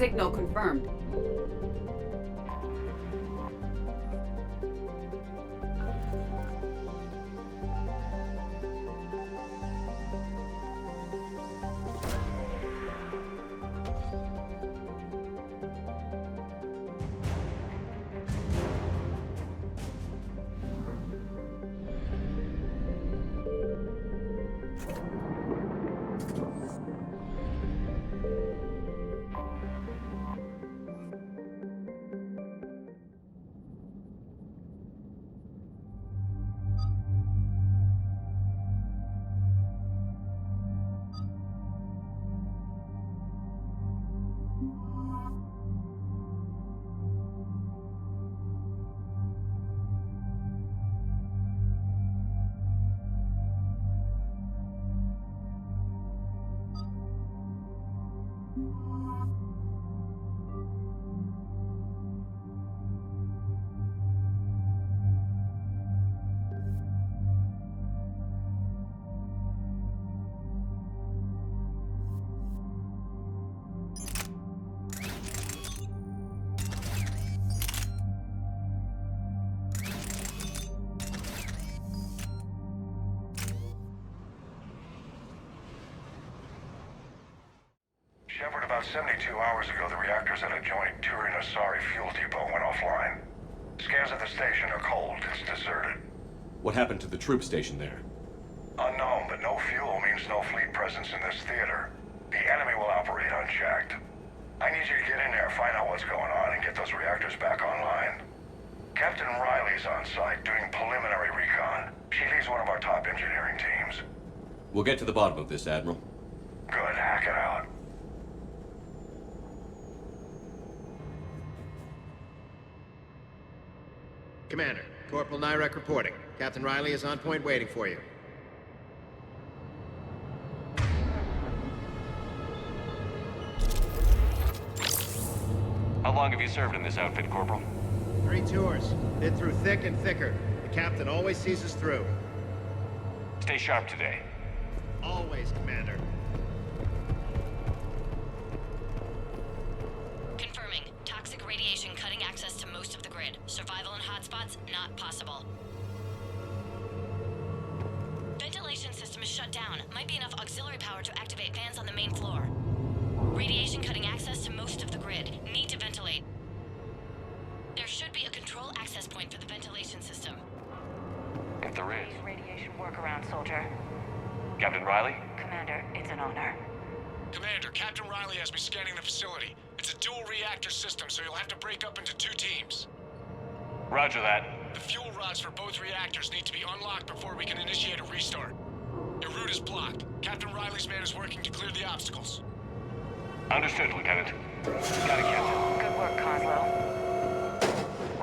Signal confirmed. Shepard, about 72 hours ago, the reactors at adjoining Turin-Asari fuel depot went offline. Scans at the station are cold. It's deserted. What happened to the troop station there? Unknown, but no fuel means no fleet presence in this theater. The enemy will operate unchecked. I need you to get in there, find out what's going on, and get those reactors back online. Captain Riley's on site doing preliminary recon. She leads one of our top engineering teams. We'll get to the bottom of this, Admiral. Good, hack it out. Commander, Corporal Nyrek reporting. Captain Riley is on point waiting for you. How long have you served in this outfit, Corporal? 3 tours. Been through thick and thicker. The captain always sees us through. Stay sharp today. Always, Commander. Confirming. Toxic radiation cutting access to most of the grid. Survival in hotspots, not possible. Ventilation system is shut down. Might be enough auxiliary power to activate fans on the main floor. Radiation cutting access to most of the grid. Need to ventilate. There should be a control access point for the ventilation system. If there is. Radiation workaround, soldier. Captain Riley? Commander, it's an honor. Commander, Captain Riley has me scanning the facility. It's a dual reactor system, so you'll have to break up into 2 teams. Roger that. The fuel rods for both reactors need to be unlocked before we can initiate a restart. Your route is blocked. Captain Riley's man is working to clear the obstacles. Understood, Lieutenant. Got it, Captain. Good work, Coslow.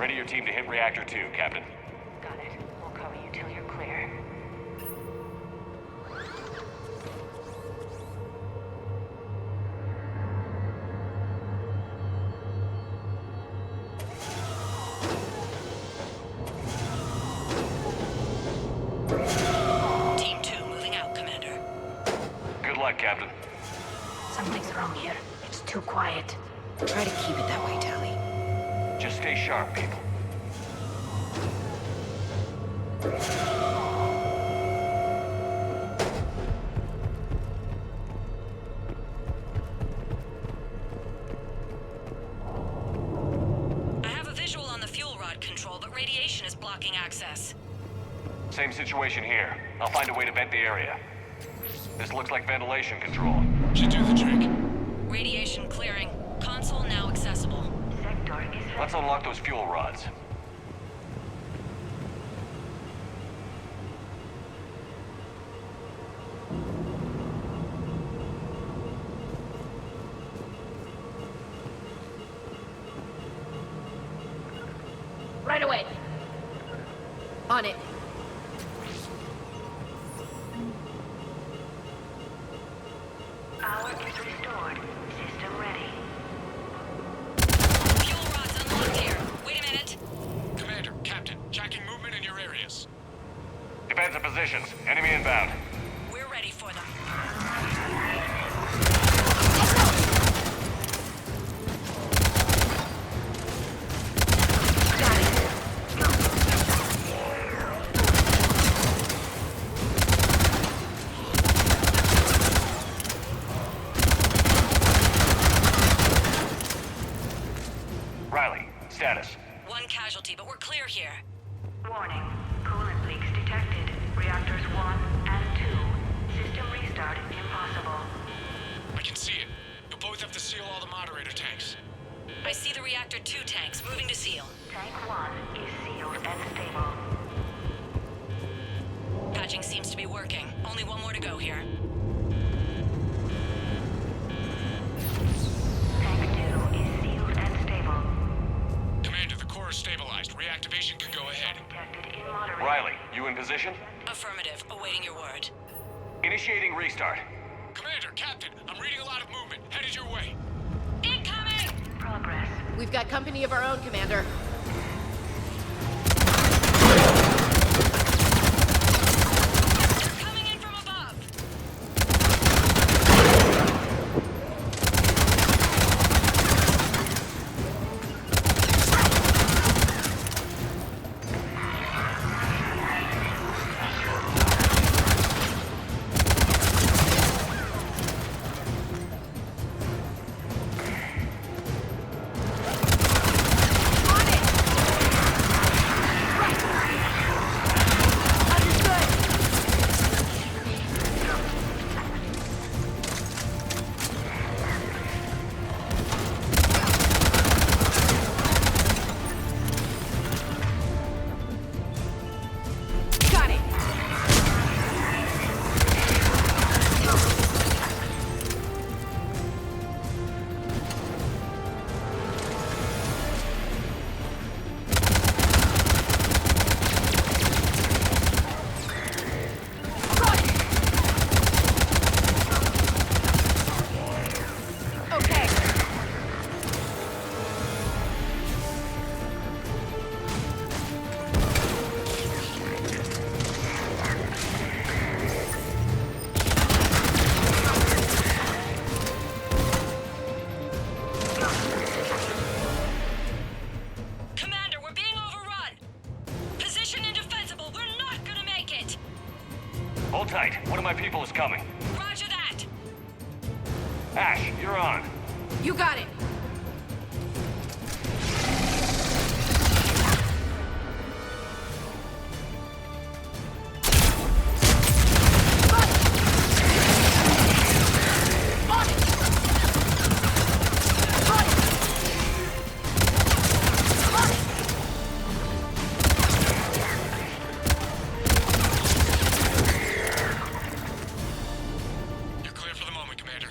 Ready your team to hit Reactor 2, Captain. Got it. We'll cover you till you're clear. Team 2 moving out, Commander. Good luck, Captain. Something's wrong here. It's too quiet. Try to keep it that way, Tally. Just stay sharp, people. I have a visual on the fuel rod control, but radiation is blocking access. Same situation here. I'll find a way to vent the area. This looks like ventilation control. Should do the trick. Radiation clearing. Console now accessible. Sector is... Let's unlock those fuel rods. Right away. On it. Power is restored. System ready. Fuel rods unlocked here. Wait a minute. Commander, Captain, tracking movement in your areas. Defensive positions. Enemy inbound. We're ready for them. bridging seems to be working. Only one more to go here. Tank 2 is sealed and stable. Commander, the core is stabilized. Reactivation can go ahead. Detected in moderate. Riley, you in position? Affirmative. Awaiting your word. Initiating restart. Commander, Captain, I'm reading a lot of movement. Headed your way. Incoming! Progress. We've got company of our own, Commander. They're coming in from above! Got it! Okay. Commander, we're being overrun! Position indefensible! We're not gonna make it! Hold tight. One of my people is coming. Roger that! Ash, you're on. You got it! You're clear for the moment, Commander.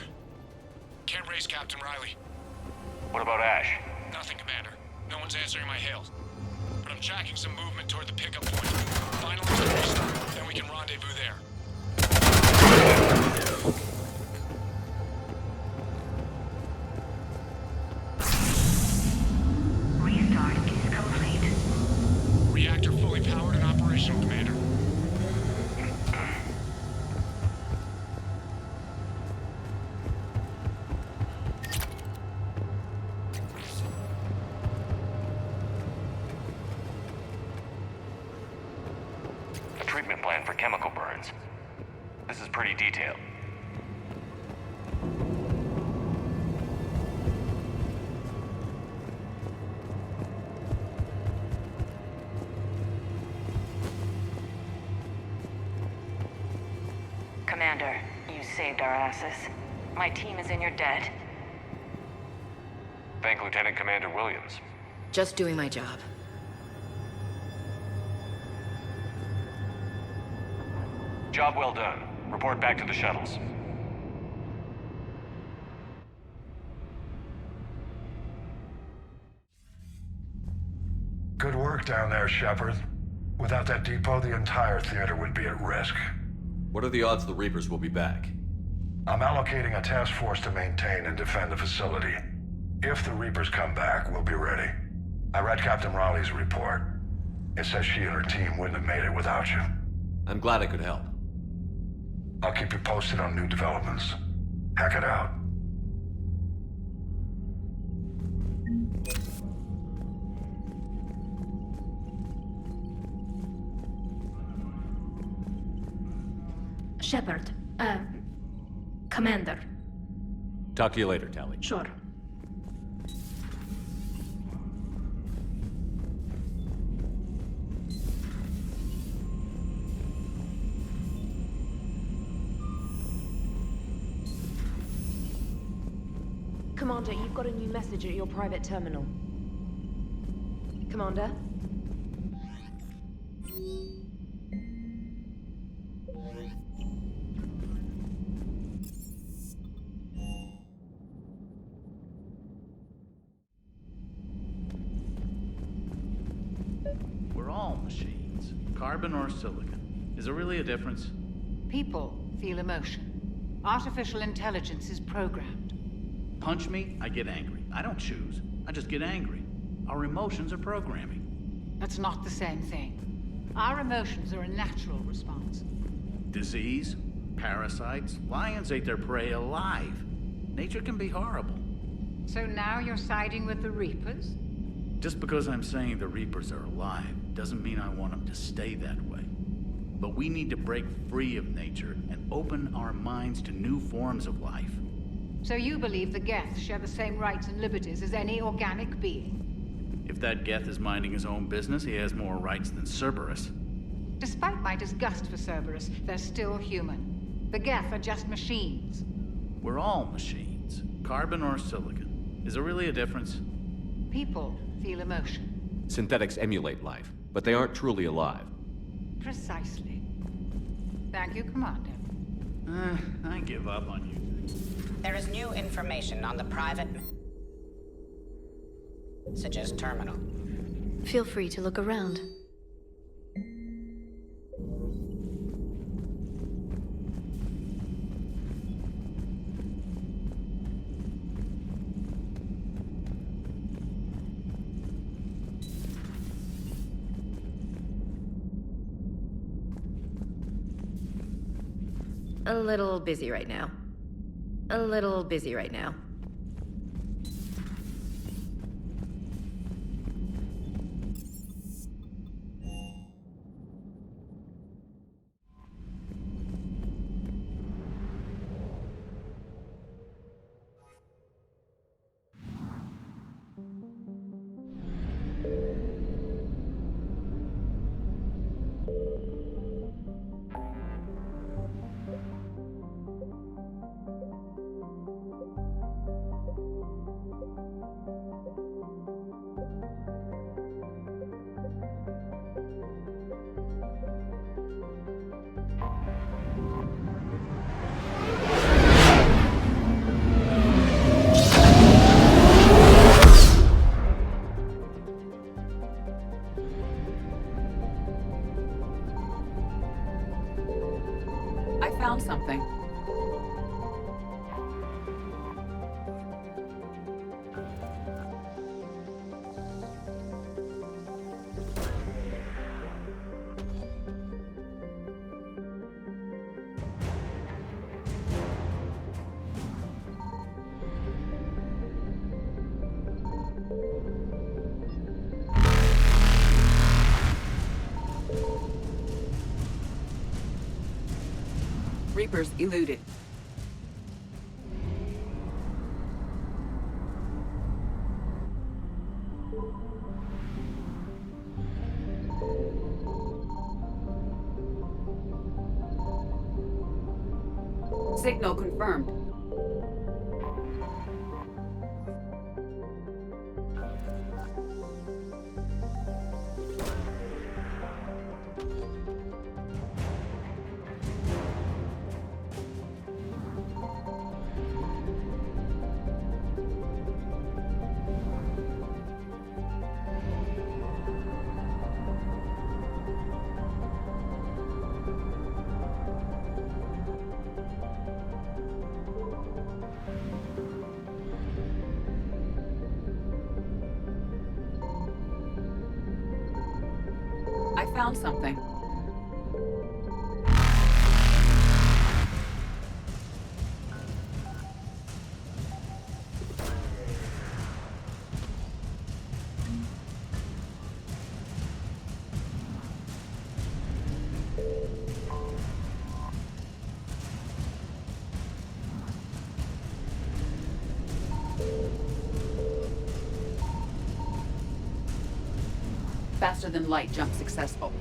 Can't raise Captain Riley. What about Ash? Nothing, Commander. No one's answering my hails. But I'm tracking some movement toward the pickup point. Finalize the restart, then we can rendezvous there. Restart is complete. Reactor fully powered and operational, Commander. A treatment plan for chemical burns. This is pretty detailed. Commander, you saved our asses. My team is in your debt. Thank Lieutenant Commander Williams. Just doing my job. Job well done. Report back to the shuttles. Good work down there, Shepard. Without that depot, the entire theater would be at risk. What are the odds the Reapers will be back? I'm allocating a task force to maintain and defend the facility. If the Reapers come back, we'll be ready. I read Captain Raleigh's report. It says she and her team wouldn't have made it without you. I'm glad I could help. I'll keep you posted on new developments. Hack it out. Shepard, Commander. Talk to you later, Tally. Sure. Commander, you've got a new message at your private terminal. Commander? machines. Carbon or silicon. Is there really a difference? People feel emotion. Artificial intelligence is programmed. Punch me, I get angry. I don't choose. I just get angry. Our emotions are programming. That's not the same thing. Our emotions are a natural response. Disease, parasites, lions ate their prey alive. Nature can be horrible. So now you're siding with the Reapers? Just because I'm saying the Reapers are alive doesn't mean I want them to stay that way. But we need to break free of nature and open our minds to new forms of life. So you believe the Geth share the same rights and liberties as any organic being? If that Geth is minding his own business, he has more rights than Cerberus. Despite my disgust for Cerberus, they're still human. The Geth are just machines. We're all machines. Carbon or silicon. Is there really a difference? People feel emotion. Synthetics emulate life, but they aren't truly alive. Precisely. Thank you, Commander. I give up on you. There is new information on the private messages terminal. Feel free to look around. A little busy right now. Found something. Reapers eluded. Signal confirmed. I found something. Faster than light jump successful.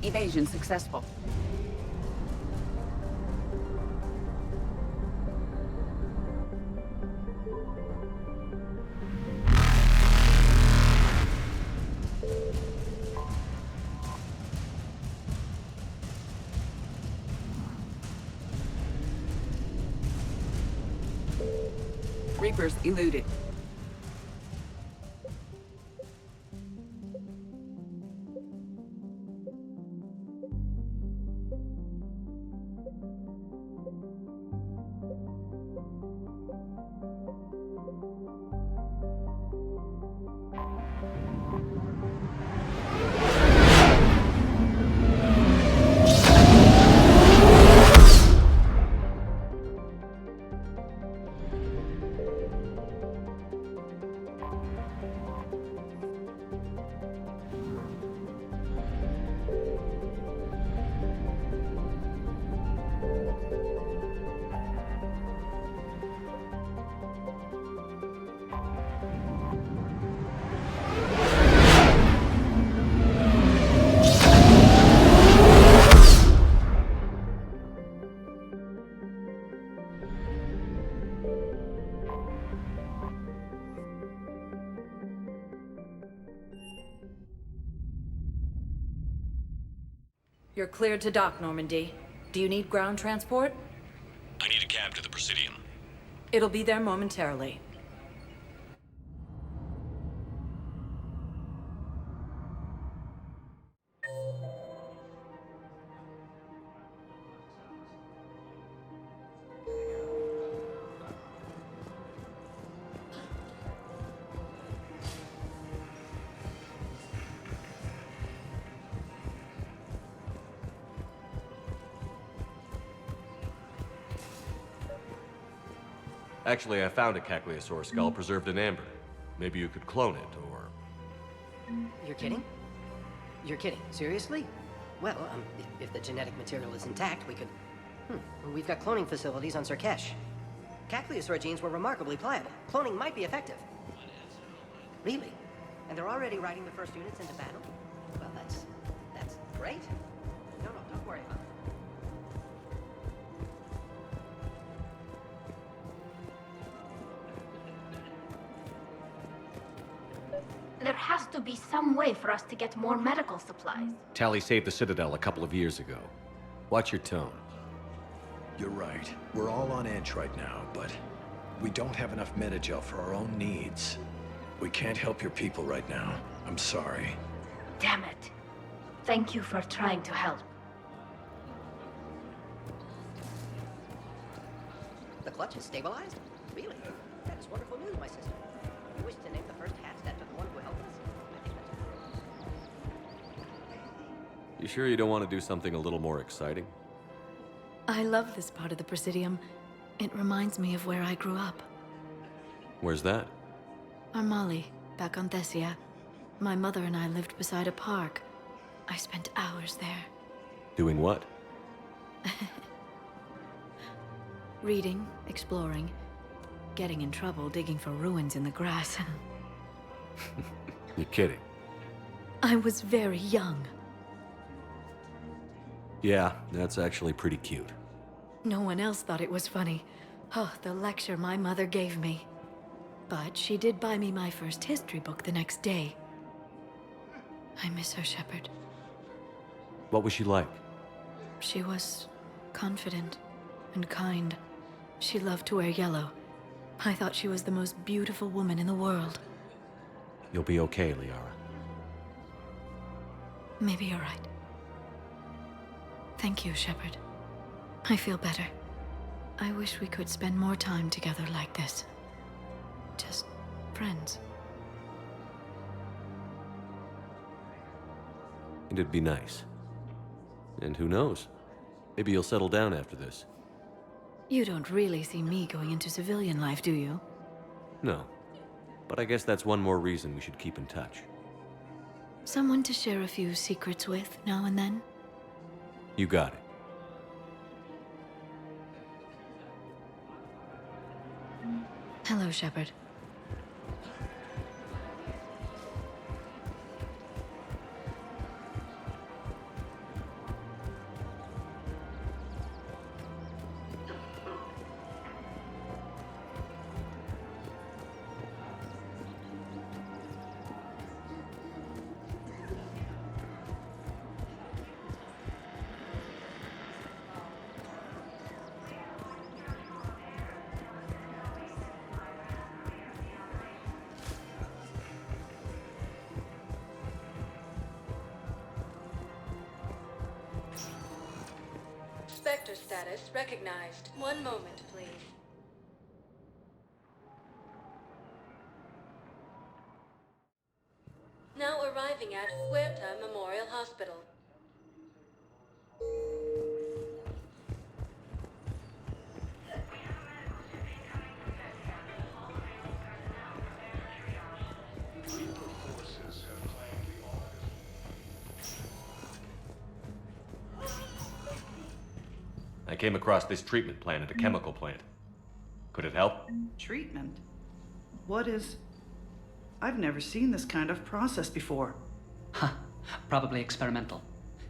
Evasion successful. Reapers eluded. You're cleared to dock, Normandy. Do you need ground transport? I need a cab to the Presidium. It'll be there momentarily. Actually, I found a Cagliasaur skull preserved in amber. Maybe you could clone it, or... You're kidding? You're kidding. Seriously? Well, if the genetic material is intact, we could... We've got cloning facilities on Surkesh. Cagliasaur genes were remarkably pliable. Cloning might be effective. Really? And they're already riding the first units into battle? Well, that's great. No, don't worry about it. There has to be some way for us to get more medical supplies. Tally saved the Citadel a couple of years ago. Watch your tone. You're right. We're all on edge right now, but we don't have enough metagel for our own needs. We can't help your people right now. I'm sorry. Damn it. Thank you for trying to help. The clutch is stabilized? Really? That is wonderful news, my sister. You wish to name the first hatch after the one who helped us? I think that's... You sure you don't want to do something a little more exciting? I love this part of the Presidium. It reminds me of where I grew up. Where's that? Armali, back on Thessia. My mother and I lived beside a park. I spent hours there. Doing what? Reading, exploring, getting in trouble digging for ruins in the grass. You're kidding. I was very young. Yeah, that's actually pretty cute. No one else thought it was funny. Oh, the lecture my mother gave me. But she did buy me my first history book the next day. I miss her, Shepard. What was she like? She was confident and kind. She loved to wear yellow. I thought she was the most beautiful woman in the world. You'll be okay, Liara. Maybe you're right. Thank you, Shepard. I feel better. I wish we could spend more time together like this. Just friends. And it'd be nice. And who knows? Maybe you'll settle down after this. You don't really see me going into civilian life, do you? No. But I guess that's one more reason we should keep in touch. Someone to share a few secrets with now and then? You got it. Hello, Shepard. Spectre status recognized. One moment, please. Now arriving at Huerta Memorial Hospital. I came across this treatment plant at a chemical plant. Could it help? Treatment? What is... I've never seen this kind of process before. Huh. Probably experimental.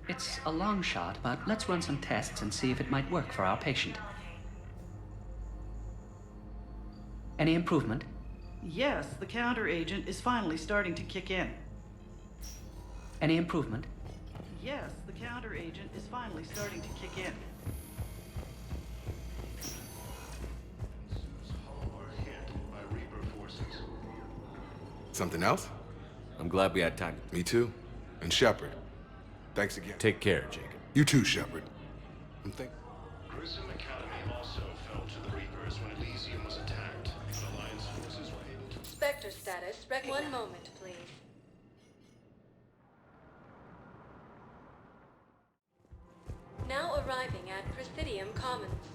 It's a long shot, but let's run some tests and see if it might work for our patient. Any improvement? Yes, the counter-agent is finally starting to kick in. Any improvement? Yes, the counter-agent is finally starting to kick in. Something else? I'm glad we had time. Me too. And Shepard, thanks again. Take care, Jacob. You too, Shepard. Grissom Academy also fell to the Reapers when Elysium was attacked. But Alliance forces were able to... Spectre status recognized. One moment, please. Now arriving at Presidium Commons.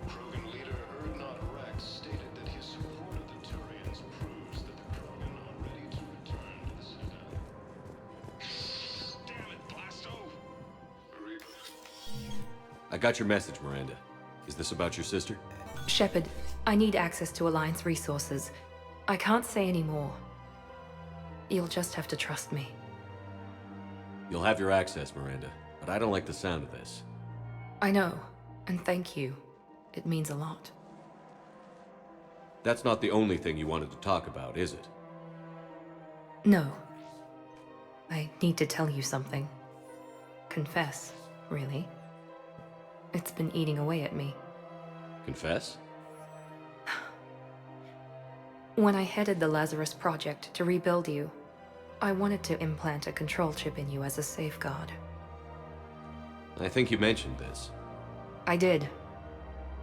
Krogan leader Erdnot Rex stated that his support of the Turians proves that the Krogan are ready to return to the Citadel. Damn it, Blasto! Reaper. I got your message, Miranda. Is this about your sister? Shepard, I need access to Alliance resources. I can't say any more. You'll just have to trust me. You'll have your access, Miranda, but I don't like the sound of this. I know, and thank you. It means a lot. That's not the only thing you wanted to talk about, is it? No. I need to tell you something. Confess, really. It's been eating away at me. Confess? When I headed the Lazarus Project to rebuild you, I wanted to implant a control chip in you as a safeguard. I think you mentioned this. I did.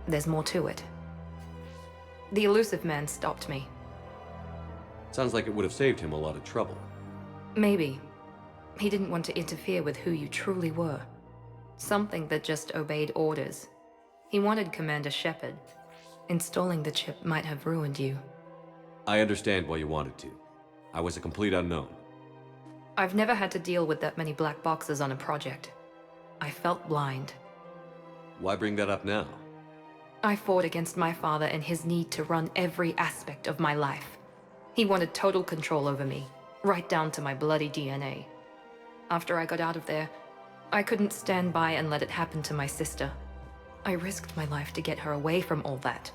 There's more to it. The elusive man stopped me. Sounds like it would have saved him a lot of trouble. Maybe. He didn't want to interfere with who you truly were. Something that just obeyed orders. He wanted Commander Shepard. Installing the chip might have ruined you. I understand why you wanted to. I was a complete unknown. I've never had to deal with that many black boxes on a project. I felt blind. Why bring that up now? I fought against my father and his need to run every aspect of my life. He wanted total control over me, right down to my bloody DNA. After I got out of there, I couldn't stand by and let it happen to my sister. I risked my life to get her away from all that.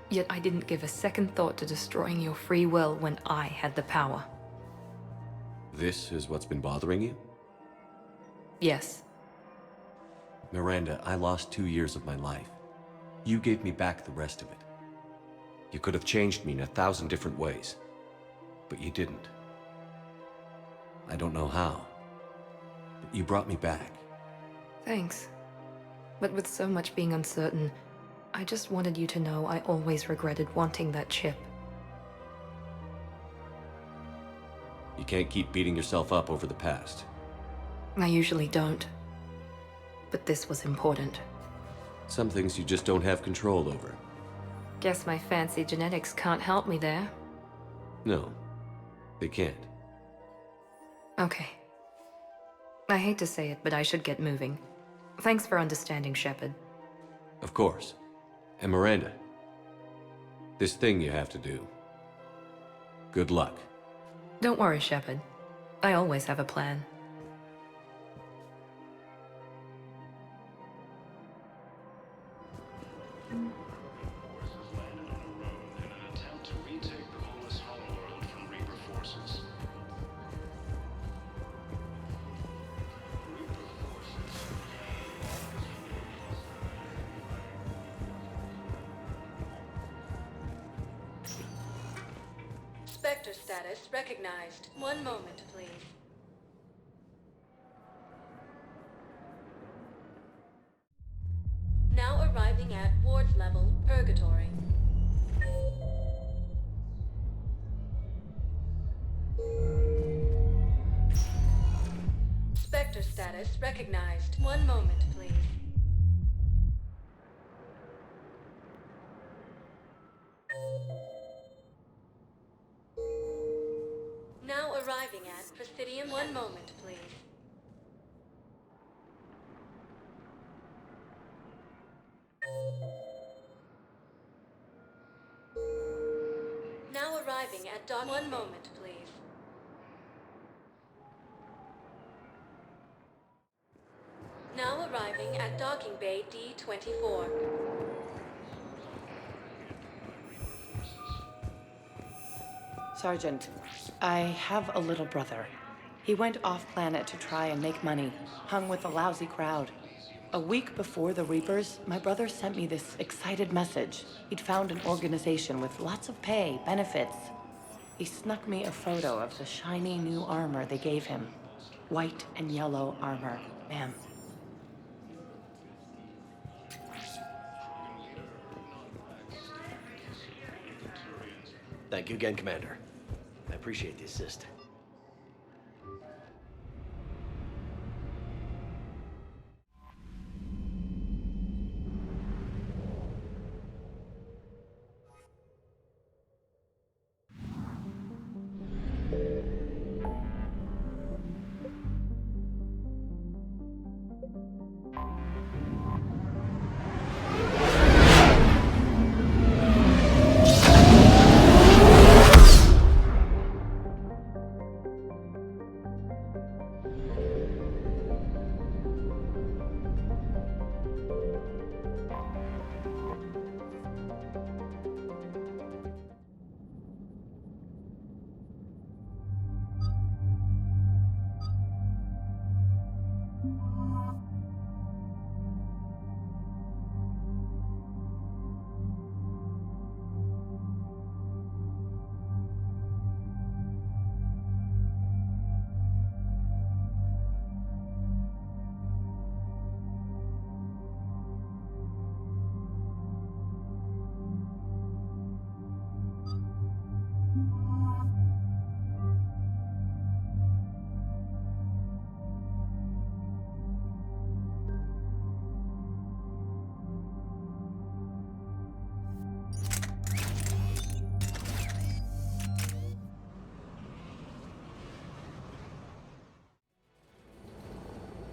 Yet I didn't give a second thought to destroying your free will when I had the power. This is what's been bothering you? Yes. Miranda, I lost 2 years of my life. You gave me back the rest of it. You could have changed me in 1,000 different ways, but you didn't. I don't know how, but you brought me back. Thanks. But with so much being uncertain, I just wanted you to know I always regretted wanting that chip. You can't keep beating yourself up over the past. I usually don't. But this was important. Some things you just don't have control over. Guess my fancy genetics can't help me there. No, they can't. Okay. I hate to say it, but I should get moving. Thanks for understanding, Shepard. Of course. And Miranda, this thing you have to do. Good luck. Don't worry, Shepard. I always have a plan. Spectre status recognized. One moment, please. Now arriving at ward level, Purgatory. Spectre status recognized. One moment, please. Now arriving at Presidium. One moment, please. Now arriving at dock. One moment, please. Now arriving at docking bay D-24. Sergeant, I have a little brother. He went off-planet to try and make money, hung with a lousy crowd. A week before the Reapers, my brother sent me this excited message. He'd found an organization with lots of pay, benefits. He snuck me a photo of the shiny new armor they gave him. White and yellow armor, ma'am. Thank you again, Commander. I appreciate the assist.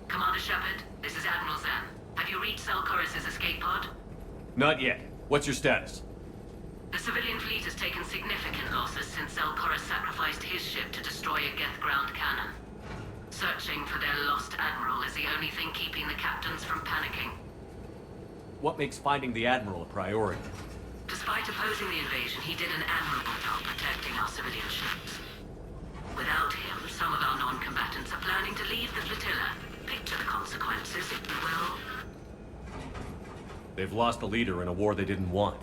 Commander Shepard, this is Admiral Zen. Have you reached Selchorus' escape pod? Not yet. What's your status? The civilian fleet has taken significant losses since Selchorus sacrificed his ship to destroy a Geth ground cannon. Searching for their lost admiral is the only thing keeping the captains from panicking. What makes finding the Admiral a priority? Despite opposing the invasion, he did an admirable job protecting our civilian ships. Without him, some of our non-combatants are planning to leave the flotilla. Picture the consequences, if you will. They've lost a leader in a war they didn't want.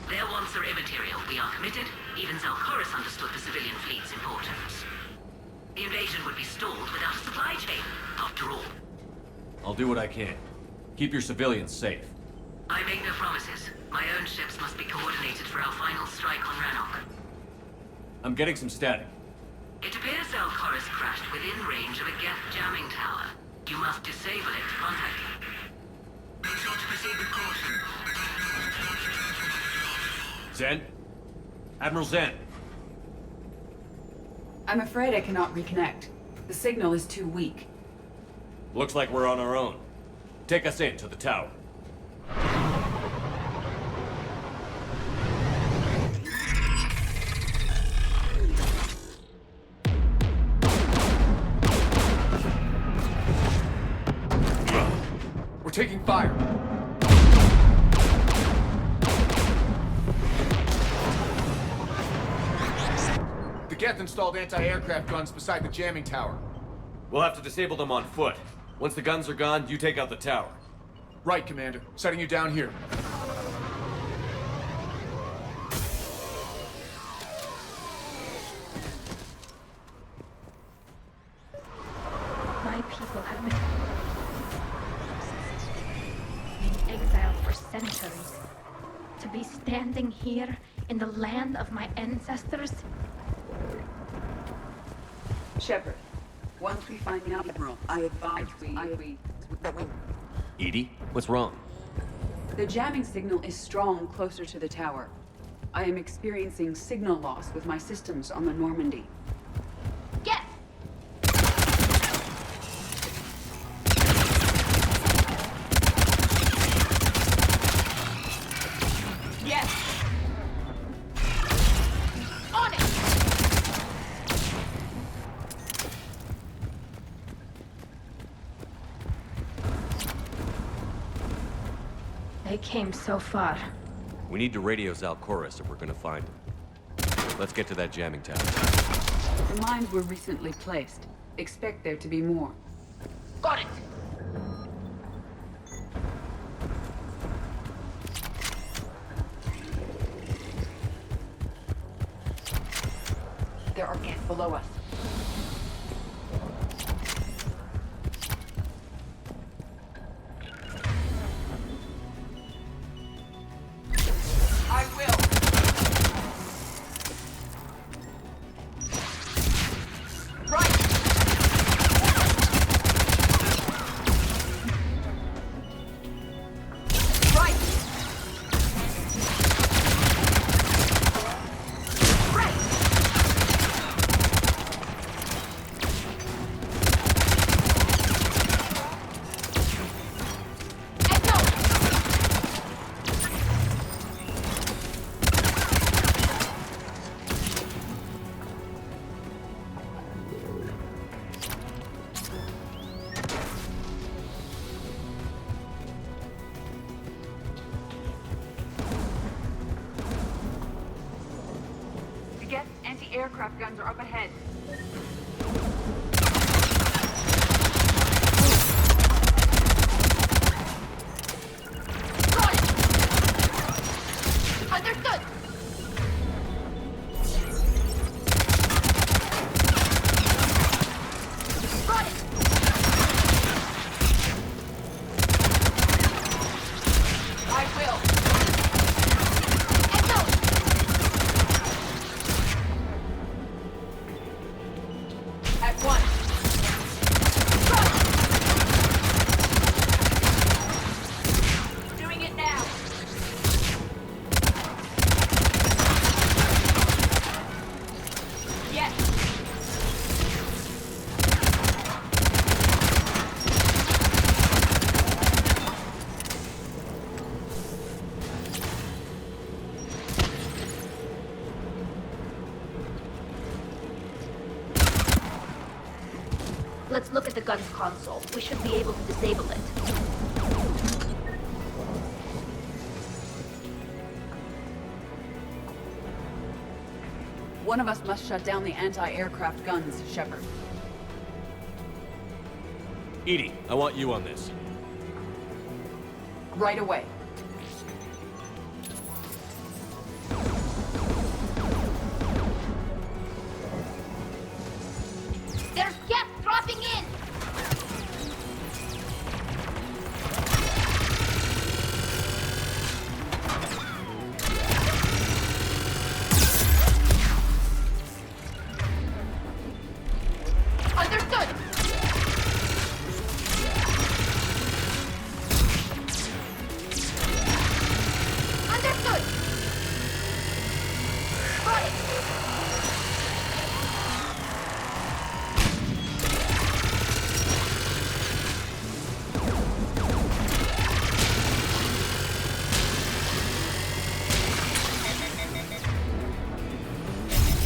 Their wants are immaterial. We are committed. Even Zelkoris understood the civilian fleet's importance. The invasion would be stalled without a supply chain, after all. I'll do what I can. Keep your civilians safe. I make no promises. My own ships must be coordinated for our final strike on Rannoch. I'm getting some static. It appears Zelkoris crashed within range of a Geth jamming tower. You must disable it to contact him. Make sure to proceed with caution. Zen? Admiral Zen? I'm afraid I cannot reconnect. The signal is too weak. Looks like we're on our own. Take us in to the tower. We're taking fire. The Geth installed anti-aircraft guns beside the jamming tower. We'll have to disable them on foot. Once the guns are gone, you take out the tower. Right, Commander. Setting you down here. people have been exiled for centuries. To be standing here in the land of my ancestors. Shepard, once we find the Admiral, I advise we... Edie, what's wrong? The jamming signal is strong closer to the tower. I am experiencing signal loss with my systems on the Normandy. Get! Yes! On it! They came so far. We need to radio Zalcoris if we're gonna find him. Let's get to that jamming tower. The mines were recently placed. Expect there to be more. Got it! There are Geth below us. I will! Right! Right! Right! Geth anti-aircraft guns are up ahead. Understood! Got it! I will! At once! Doing it now! Yes! Let's look at the gun's console. We should be able to disable it. One of us must shut down the anti-aircraft guns, Shepard. Edie, I want you on this. Right away. There's Geth dropping in! Understood! Understood! Got it!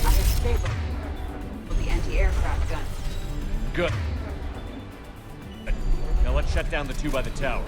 I have stable with the anti-aircraft gun. Good. Now let's shut down the two by the tower.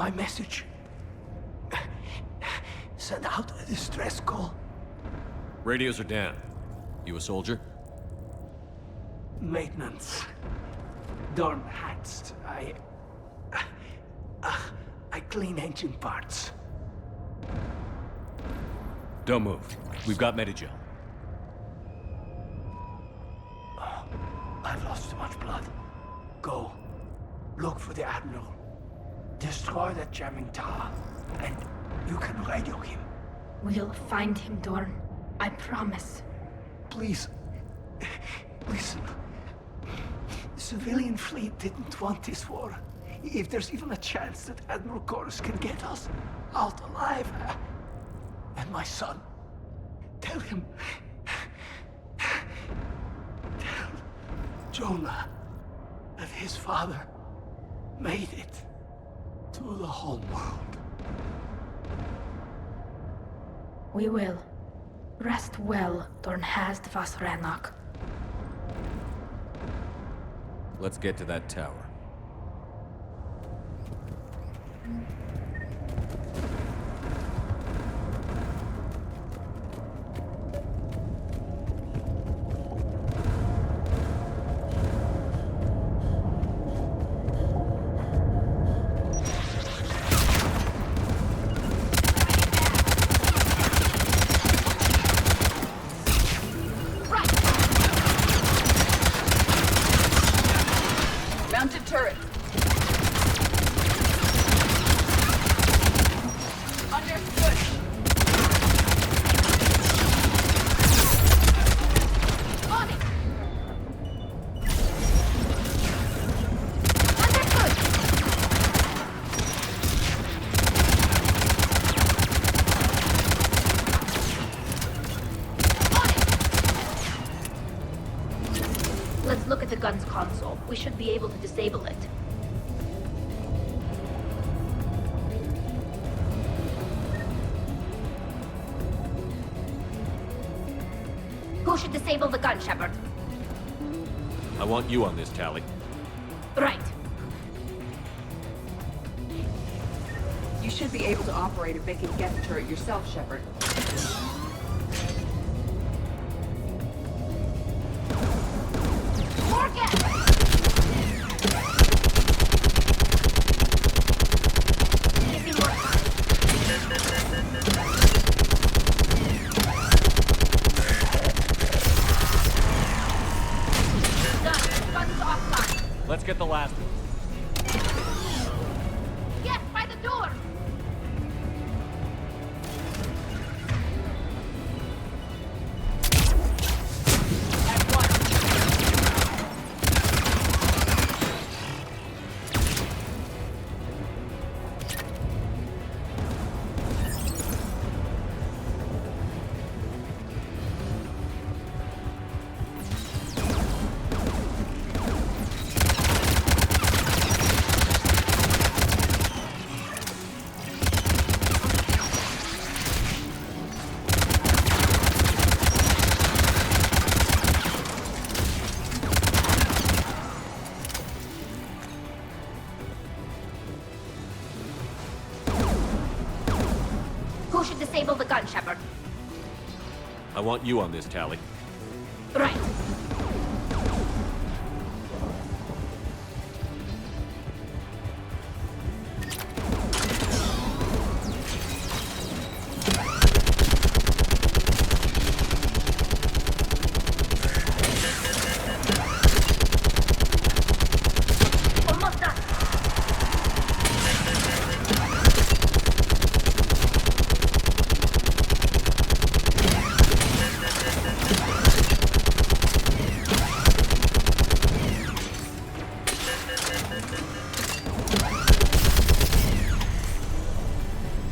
my message. Send out a distress call. Radios are down. You a soldier? Maintenance. Dorn hats. I clean engine parts. Don't move. We've got Medigel. I've lost too much blood. Go. Look for the Admiral. Destroy that jamming tower, and you can radio him. We'll find him, Dorn. I promise. Please. Listen. The civilian fleet didn't want this war. If there's even a chance that Admiral Chorus can get us out alive. And my son. Tell him. Tell Jonah that his father made it to the home world. We will. Rest well, Dornhast vas Rannoch. Let's get to that tower. Mounted turret. Understood. On it. Understood. On it. Let's look at the gun's console. We should be able to disable it. Who should disable the gun, Shepard? I want you on this, Tally. Right. You should be able to operate a vacant Geth turret yourself, Shepard. More Geth! Give me more time. Done. Gun's offline. Let's get the last one. Yes, by the door! Who should disable the gun, Shepard? I want you on this, Tally. Right. Almost done.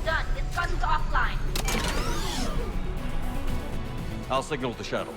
Done. This gun's offline. I'll signal the shuttle.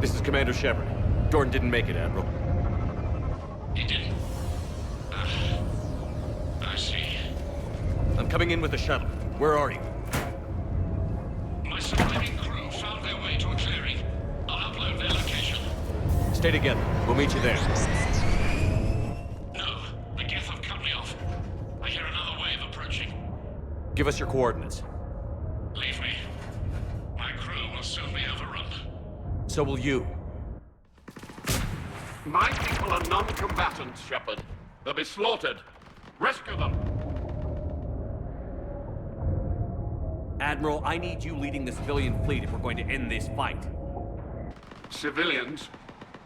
This is Commander Shepard. Jordan didn't make it, Admiral. He didn't? I see. I'm coming in with the shuttle. Where are you? My surviving crew found their way to a clearing. I'll upload their location. Stay together. We'll meet you there. No, the Geth have cut me off. I hear another wave approaching. Give us your coordinates. Leave me. My crew will soon be overrun. So will you. My people are non-combatants, Shepard. They'll be slaughtered. Rescue them! Admiral, I need you leading the civilian fleet if we're going to end this fight. Civilians?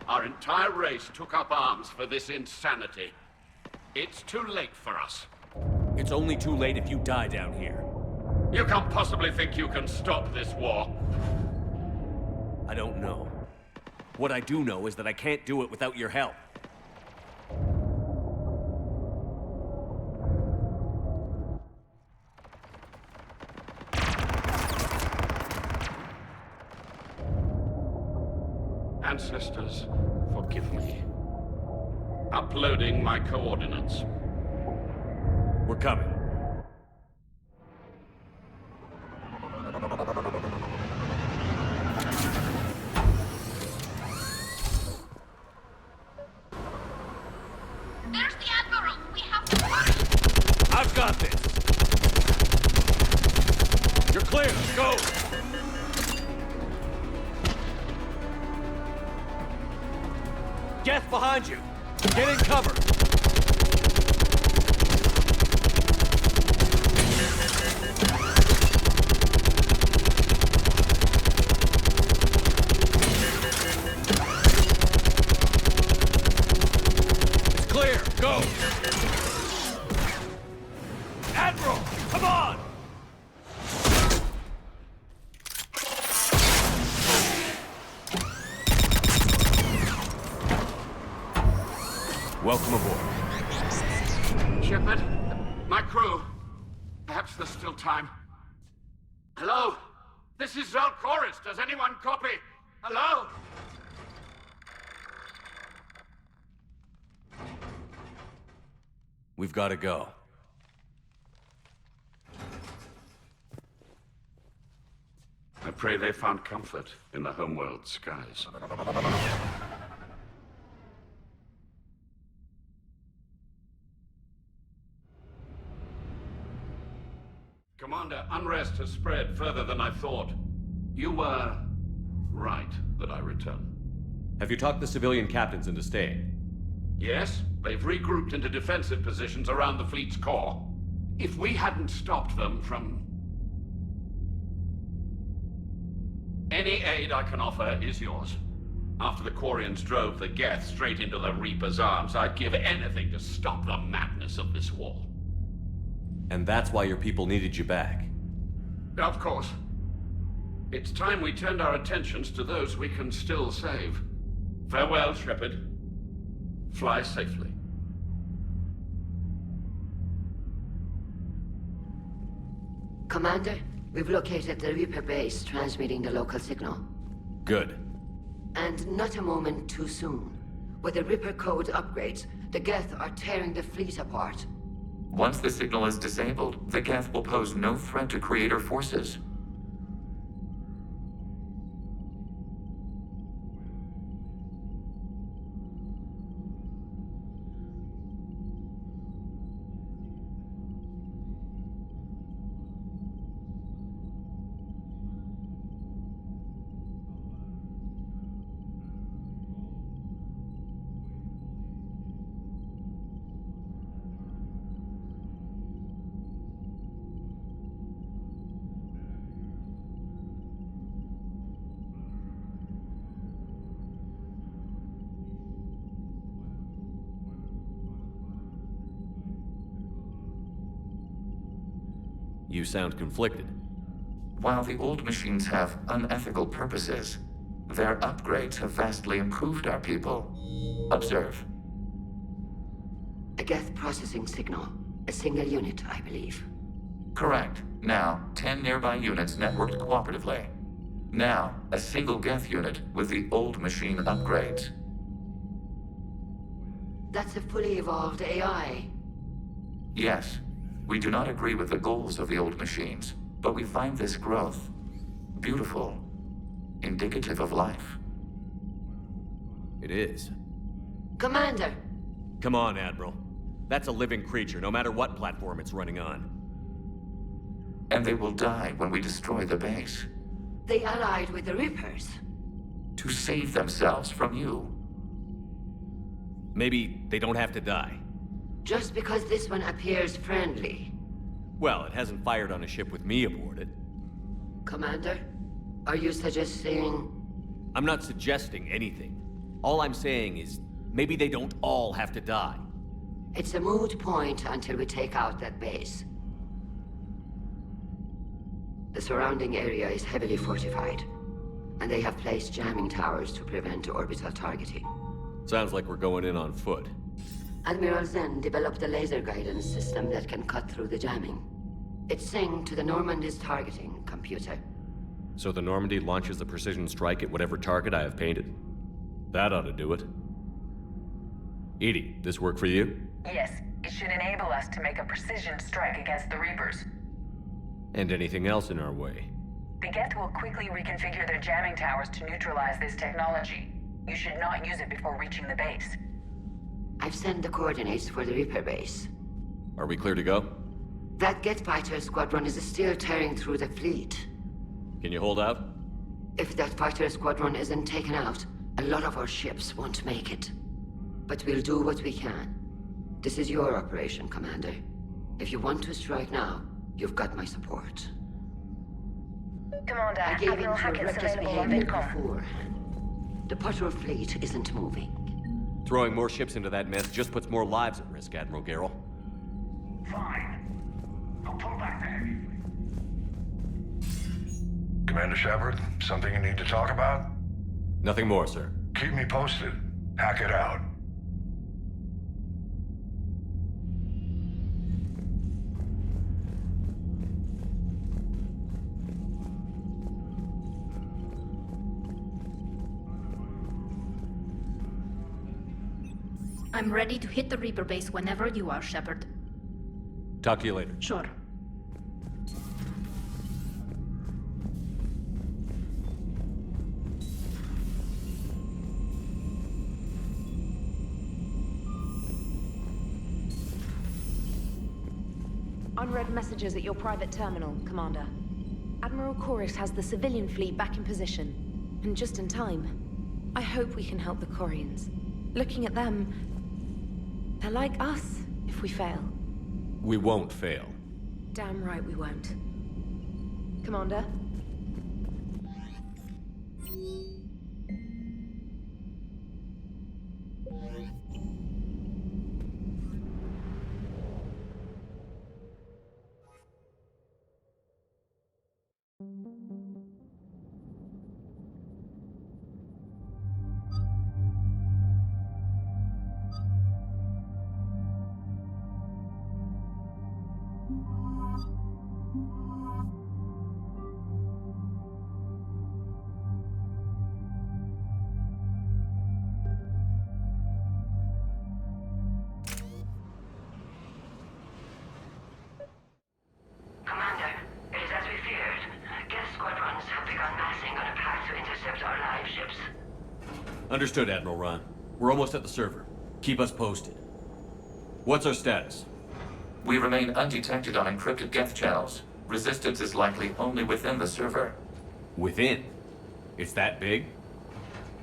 Our entire race took up arms for this insanity. It's too late for us. It's only too late if you die down here. You can't possibly think you can stop this war. I don't know. What I do know is that I can't do it without your help. Ancestors, forgive me. Uploading my coordinates. We're coming. There's the Admiral! We have to run! I've got this! You're clear! Go! Geth behind you! Get in cover! It's clear! Go! Admiral! Come on! Welcome aboard. Shepard, my crew. Perhaps there's still time. Hello? This is Zalcoris. Does anyone copy? Hello? We've got to go. I pray they found comfort in the homeworld skies. Commander, unrest has spread further than I thought. You were right that I return. Have you talked the civilian captains into staying? Yes, they've regrouped into defensive positions around the fleet's core. If we hadn't stopped them from... Any aid I can offer is yours. After the Quarians drove the Geth straight into the Reaper's arms, I'd give anything to stop the madness of this war. And that's why your people needed you back. Of course. It's time we turned our attentions to those we can still save. Farewell, Shepard. Fly safely. Commander, we've located the Reaper base transmitting the local signal. Good. And not a moment too soon. With the Reaper code upgrades, the Geth are tearing the fleet apart. Once the signal is disabled, the Geth will pose no threat to Creator forces. You sound conflicted. While the old machines have unethical purposes, their upgrades have vastly improved our people. Observe. A Geth processing signal. A single unit, I believe. Correct. Now, 10 nearby units networked cooperatively. Now, a single Geth unit with the old machine upgrades. That's a fully evolved AI. Yes, we do not agree with the goals of the old machines, but we find this growth beautiful, indicative of life. It is. Commander! Come on, Admiral. That's a living creature, no matter what platform it's running on. And they will die when we destroy the base. They allied with the Reapers. To save themselves from you. Maybe they don't have to die. Just because this one appears friendly. Well, it hasn't fired on a ship with me aboard it. Commander, are you suggesting... I'm not suggesting anything. All I'm saying is, maybe they don't all have to die. It's a moot point until we take out that base. The surrounding area is heavily fortified, and they have placed jamming towers to prevent orbital targeting. Sounds like we're going in on foot. Admiral Zen developed a laser guidance system that can cut through the jamming. It's synced to the Normandy's targeting computer. So the Normandy launches a precision strike at whatever target I have painted? That ought to do it. Edie, this work for you? Yes, it should enable us to make a precision strike against the Reapers. And anything else in our way? The Geth will quickly reconfigure their jamming towers to neutralize this technology. You should not use it before reaching the base. I've sent the coordinates for the Reaper base. Are we clear to go? That Geth fighter squadron is still tearing through the fleet. Can you hold out? If that fighter squadron isn't taken out, a lot of our ships won't make it. But we'll do what we can. This is your operation, Commander. If you want to strike now, you've got my support. Commander, I gave in Admiral to Hackett's reckless available on behavior VidCom. before. The patrol fleet isn't moving. Throwing more ships into that mess just puts more lives at risk, Admiral Garrel. Fine. I'll pull back the heavy fleet. Commander Shepard, something you need to talk about? Nothing more, sir. Keep me posted. Hackett out. I'm ready to hit the Reaper base whenever you are, Shepard. Talk to you later. Sure. Unread messages at your private terminal, Commander. Admiral Chorus has the civilian fleet back in position, and just in time. I hope we can help the Corians. Looking at them, they're like us if we fail. We won't fail. Damn right we won't. Commander? Commander, it is as we feared. Geth squadrons have begun massing on a path to intercept our live ships. Understood, Admiral Ron. We're almost at the server. Keep us posted. What's our status? We remain undetected on encrypted Geth channels. Resistance is likely only within the server. Within? It's that big?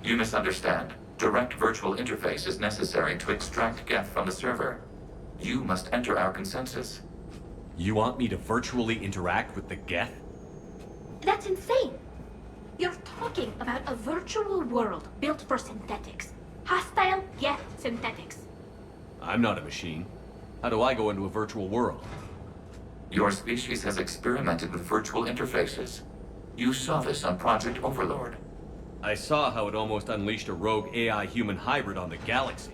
You misunderstand. Direct virtual interface is necessary to extract Geth from the server. You must enter our consensus. You want me to virtually interact with the Geth? That's insane! You're talking about a virtual world built for synthetics. Hostile Geth synthetics. I'm not a machine. How do I go into a virtual world? Your species has experimented with virtual interfaces. You saw this on Project Overlord. I saw how it almost unleashed a rogue AI-human hybrid on the galaxy.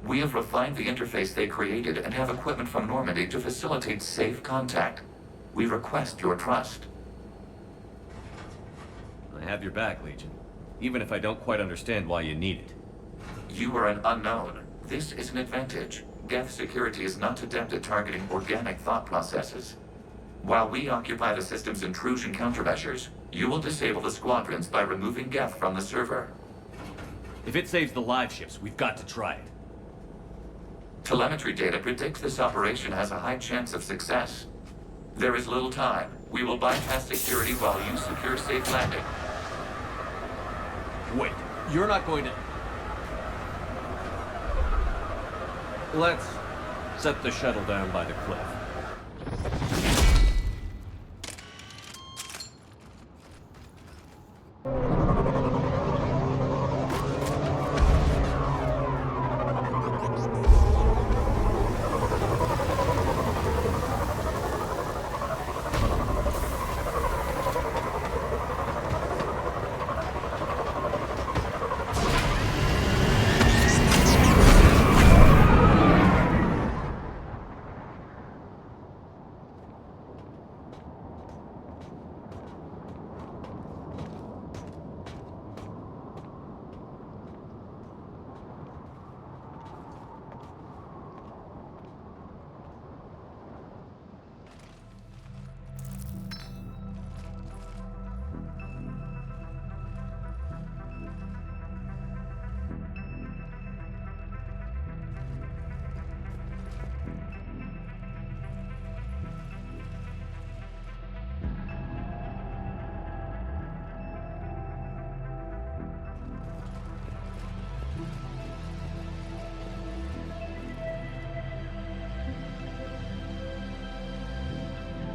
We have refined the interface they created and have equipment from Normandy to facilitate safe contact. We request your trust. have your back, Legion. Even if I don't quite understand why you need it. You are an unknown. This is an advantage. Geth security is not adept at targeting organic thought processes. While we occupy the system's intrusion countermeasures, you will disable the squadrons by removing Geth from the server. If it saves the live ships, we've got to try it. Telemetry data predicts this operation has a high chance of success. There is little time. We will bypass security while you secure safe landing. Wait, you're not going to... Let's set the shuttle down by the cliff.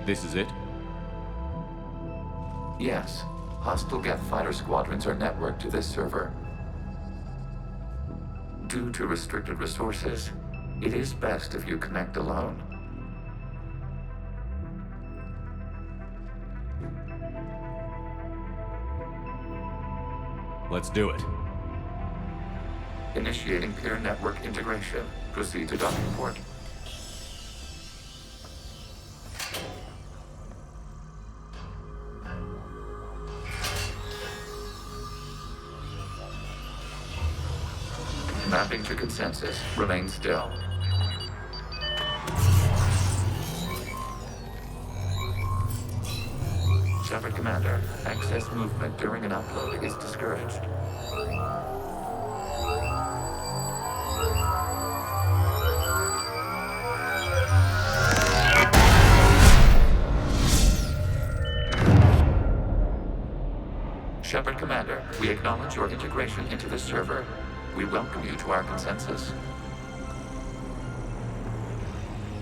This is it? Yes. Hostile Geth fighter squadrons are networked to this server. Due to restricted resources, it is best if you connect alone. Let's do it. Initiating peer network integration. Proceed to docking port. Mapping to consensus. Remain still. Shepard Commander, excess movement during an upload is discouraged. Shepard Commander, we acknowledge your integration into the server. We welcome you to our consensus.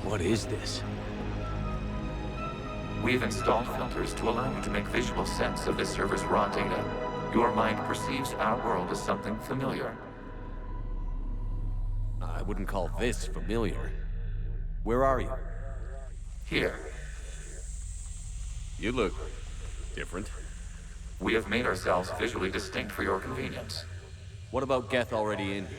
What is this? We've installed filters to allow you to make visual sense of this server's raw data. Your mind perceives our world as something familiar. I wouldn't call this familiar. Where are you? Here. You look different. We have made ourselves visually distinct for your convenience. What about Geth already in here?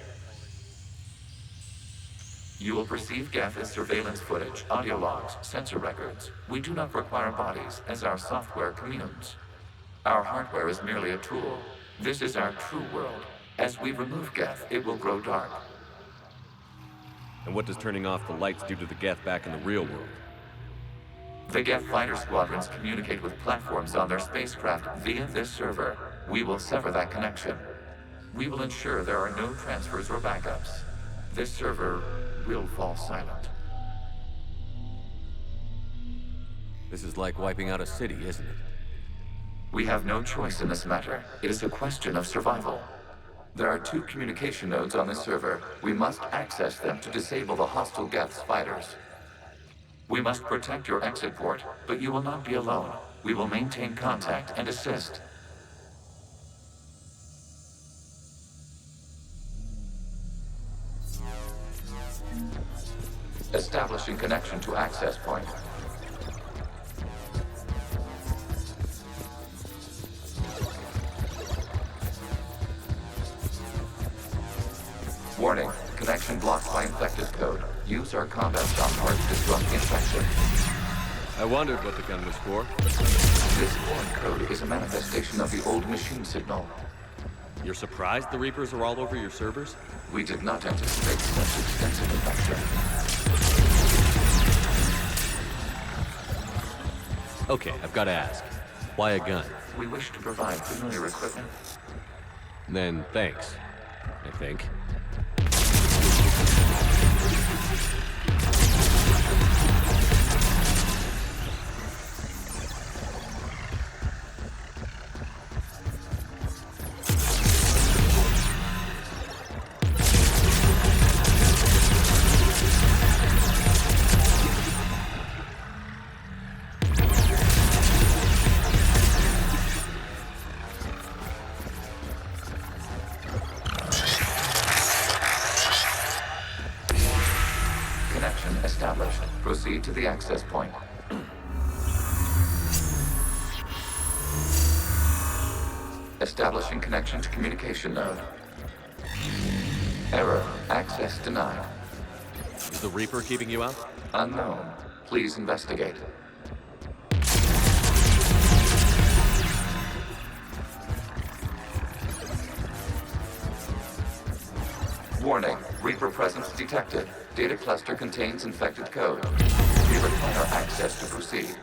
You will perceive Geth as surveillance footage, audio logs, sensor records. We do not require bodies, as our software communes. Our hardware is merely a tool. This is our true world. As we remove Geth, it will grow dark. And what does turning off the lights do to the Geth back in the real world? The Geth fighter squadrons communicate with platforms on their spacecraft via this server. We will sever that connection. We will ensure there are no transfers or backups. This server will fall silent. This is like wiping out a city, isn't it? We have no choice in this matter. It is a question of survival. There are 2 communication nodes on this server. We must access them to disable the hostile Geth's fighters. We must protect your exit port, but you will not be alone. We will maintain contact and assist. Establishing connection to access point. Warning, connection blocked by infected code. Use our combat stop parts to disrupt the infection. I wondered what the gun was for. This foreign code is a manifestation of the old machine signal. You're surprised the Reapers are all over your servers? We did not anticipate such extensive infection. Okay, I've got to ask. Why a gun? We wish to provide familiar equipment. Then thanks, I think. Connection established. Proceed to the access point. Establishing connection to communication node. Error. Access denied. Is the Reaper keeping you out? Unknown. Please investigate. Warning. Reaper presence detected. Data cluster contains infected code. We require access to proceed.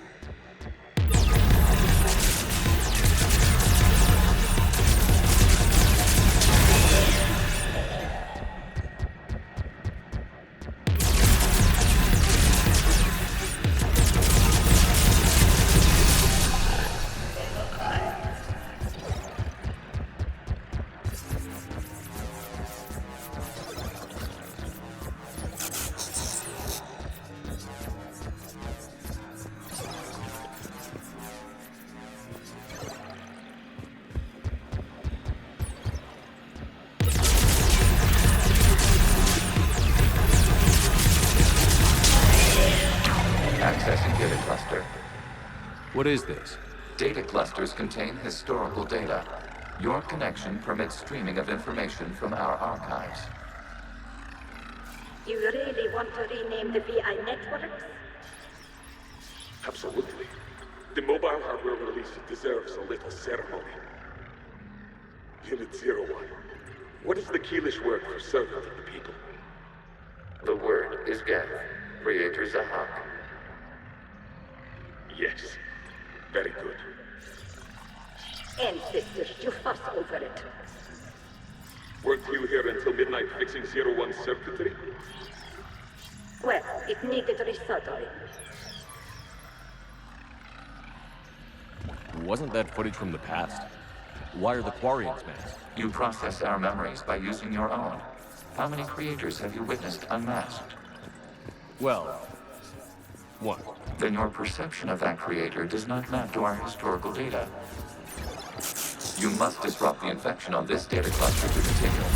Accessing data cluster. What is this? Data clusters contain historical data. Your connection permits streaming of information from our archives. You really want to rename the VI networks? Absolutely. The mobile hardware release deserves a little ceremony. Unit 01. What is the Keelish word for servant of the people? The word is Geth. Creator Zahak. Yes. Very good. Ancestors, you fuss over it. Weren't you here until midnight fixing 01's circuitry? Well, it needed resoldering. Wasn't that footage from the past? Why are the Quarians masked? You process our memories by using your own. How many creators have you witnessed unmasked? Well, one. Then your perception of that creator does not map to our historical data. You must disrupt the infection on this data cluster to continue.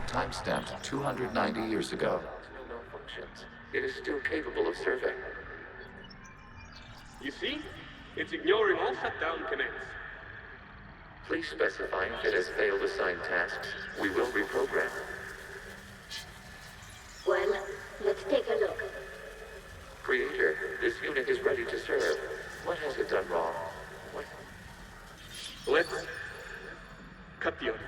Timestamped 290 years ago. Malfunctions. It is still capable of serving. You see? It's ignoring all shutdown commands. Please specify if it has failed assigned tasks. We will reprogram. Well, let's take a look. Creator, this unit is ready to serve. What has it done wrong? What? Let's cut the audio.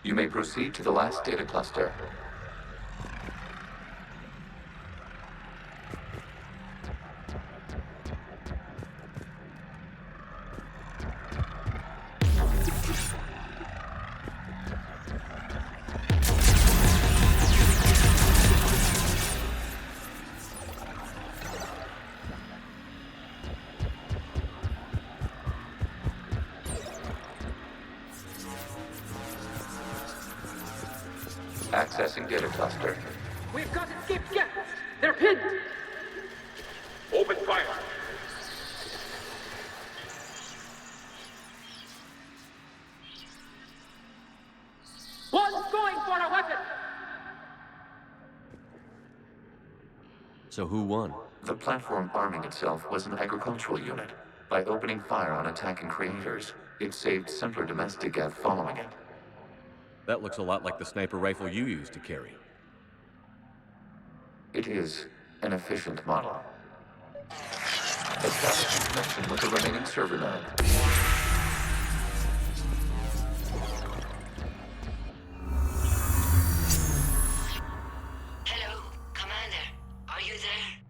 You may proceed to the last data cluster. Accessing data cluster. We've got escaped guests! They're pinned! Open fire! One's going for a weapon! So who won? The platform arming itself was an agricultural unit. By opening fire on attacking creators, it saved simpler domestic Geth following it. That looks a lot like the sniper rifle you used to carry. It is an efficient model. Establishing connection with the remaining server node. Hello, Commander. Are you there?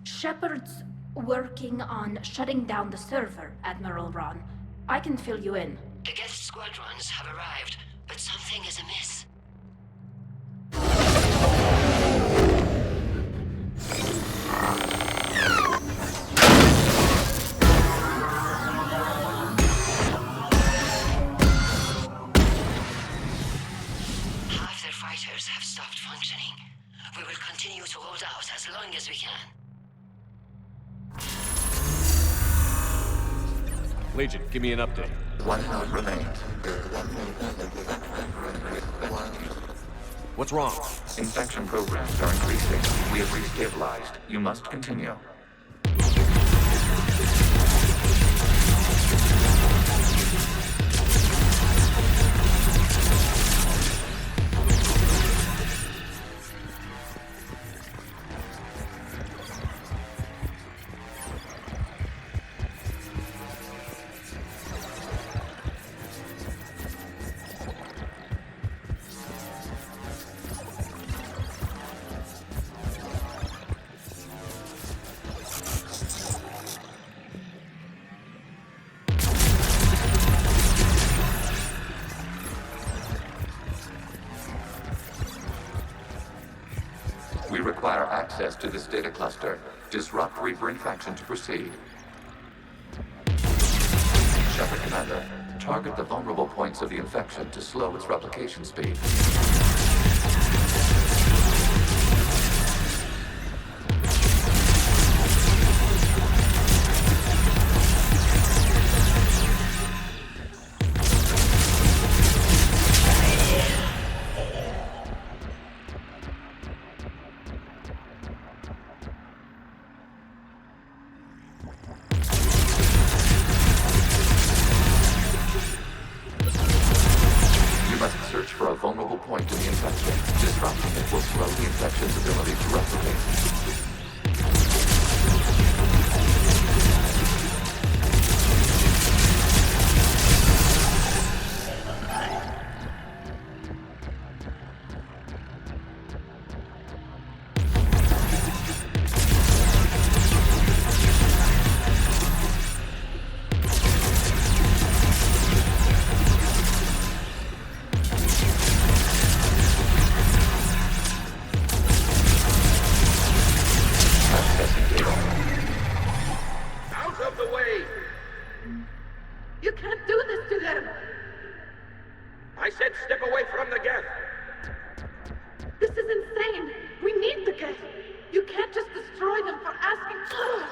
Shepard's working on shutting down the server, Admiral Ron. I can fill you in. The Geth squadrons have arrived, but something is amiss. Half their fighters have stopped functioning. We will continue to hold out as long as we can. Legion, give me an update. One node remains. What's wrong? Infection programs are increasing. We have restabilized. You must continue. We require access to this data cluster. Disrupt Reaper infection to proceed. Shepard Commander, target the vulnerable points of the infection to slow its replication speed. Search for a vulnerable point in the infection. Disrupting it will slow the infection's ability to replicate. You can't do this to them! I said step away from the Geth! This is insane! We need the Geth! You can't just destroy them for asking for us!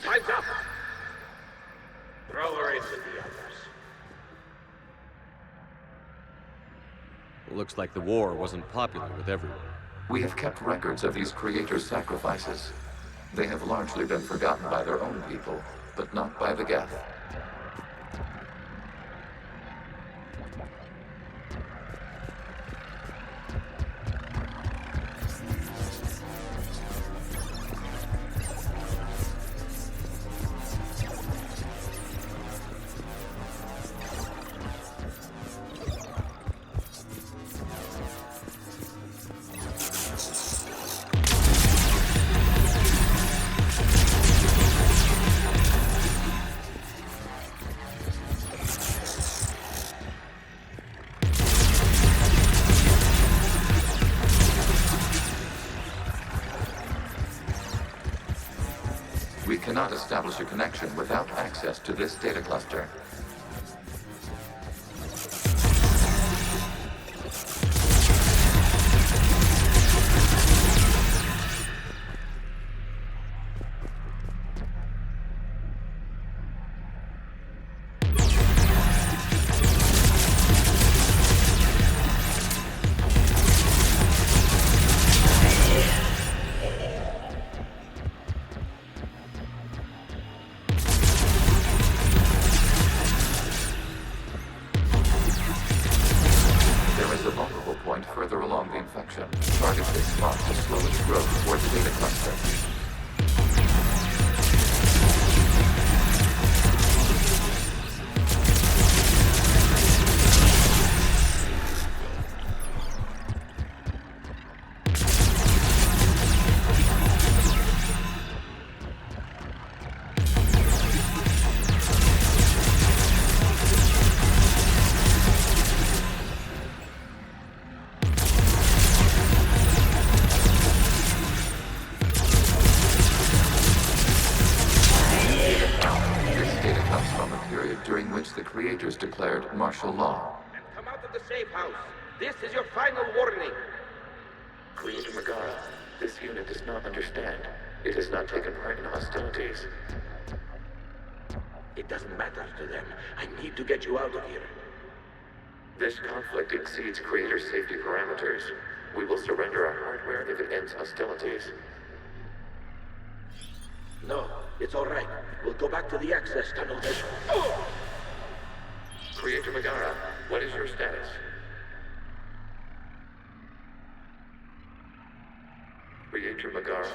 Time's up! Throw her into the others. Looks like the war wasn't popular with everyone. We have kept records of these creators' sacrifices. They have largely been forgotten by their own people, but not by the Geth. We cannot establish a connection without access to this data cluster. to slow its growth toward the data cluster. During which the creators declared martial law. Come out of the safe house. This is your final warning. Creator Megara, this unit does not understand. It has not taken part in hostilities. It doesn't matter to them. I need to get you out of here. This conflict exceeds Creator safety parameters. We will surrender our hardware if it ends hostilities. No, it's all right. We'll go back to the access tunnel then. Oh! Creator Megara, what is your status? Creator Megara.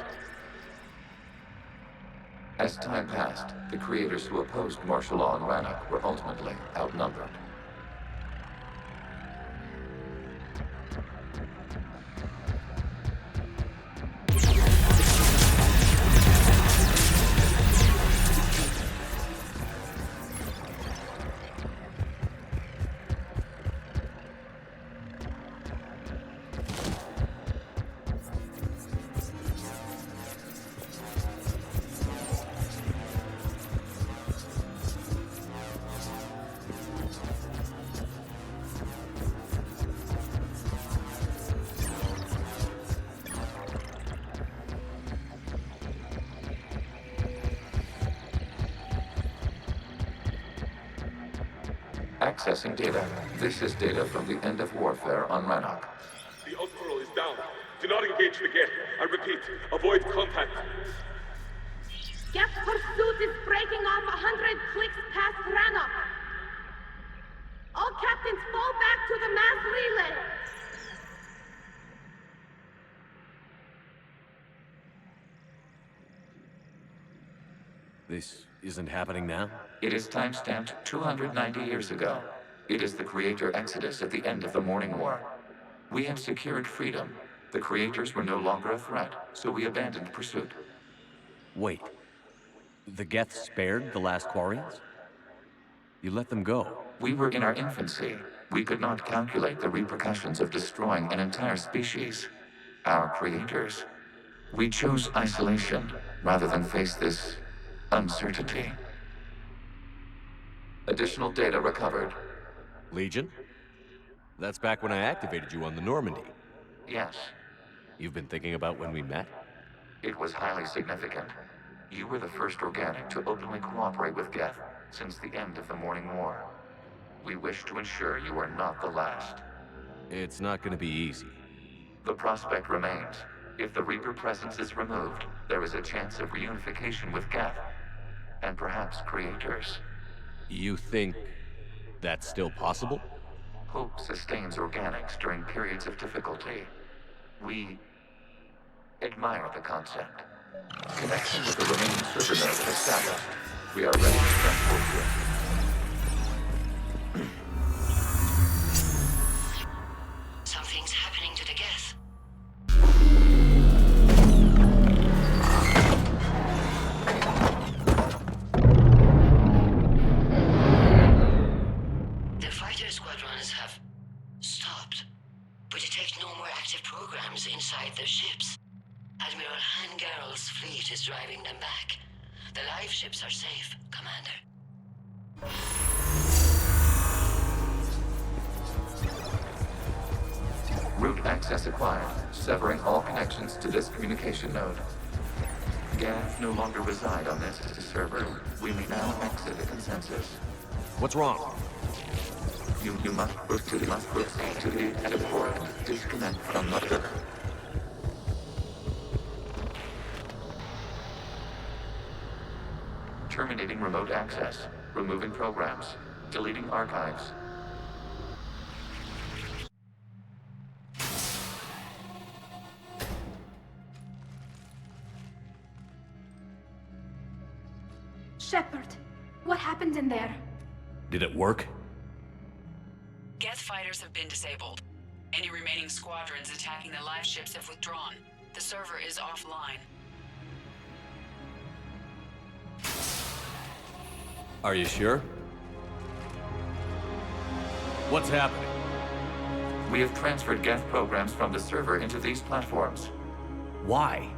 As time passed, the creators who opposed martial law in Rannoch were ultimately outnumbered. Accessing data. This is data from the end of warfare on Rannoch. The Ultral is down. Do not engage the gate. I repeat, avoid contact. Geth pursuit is breaking off 100 clicks past Rannoch. All captains fall back to the mass relay. This isn't happening now? It is timestamped 290 years ago. It is the Creator Exodus at the end of the Morning War. We had secured freedom. The Creators were no longer a threat, so we abandoned pursuit. Wait. The Geth spared the last Quarians? You let them go? We were in our infancy. We could not calculate the repercussions of destroying an entire species. Our creators. We chose isolation rather than face this uncertainty. Additional data recovered. Legion? That's back when I activated you on the Normandy. Yes. You've been thinking about when we met? It was highly significant. You were the first organic to openly cooperate with Geth since the end of the Morning War. We wish to ensure you are not the last. It's not going to be easy. The prospect remains. If the Reaper presence is removed, there is a chance of reunification with Geth. And perhaps creators. You think that's still possible? Hope sustains organics during periods of difficulty. We admire the concept. Connection with the remaining server nodes established. We are ready to transport you. Something's happening to the Geth. The fighter squadrons have stopped, but detect no more active programs inside their ships. Admiral Hangarl's fleet is driving them back. The live ships are safe, Commander. Route access acquired, severing all connections to this communication node. Geth no longer reside on this server. We may now exit the consensus. What's wrong? You must proceed to the edit port. Disconnect from the server. Terminating remote access. Removing programs. Deleting archives. Shepard, what happened in there? Did it work? Geth fighters have been disabled. Any remaining squadrons attacking the live ships have withdrawn. The server is offline. Are you sure? What's happening? We have transferred Geth programs from the server into these platforms. Why?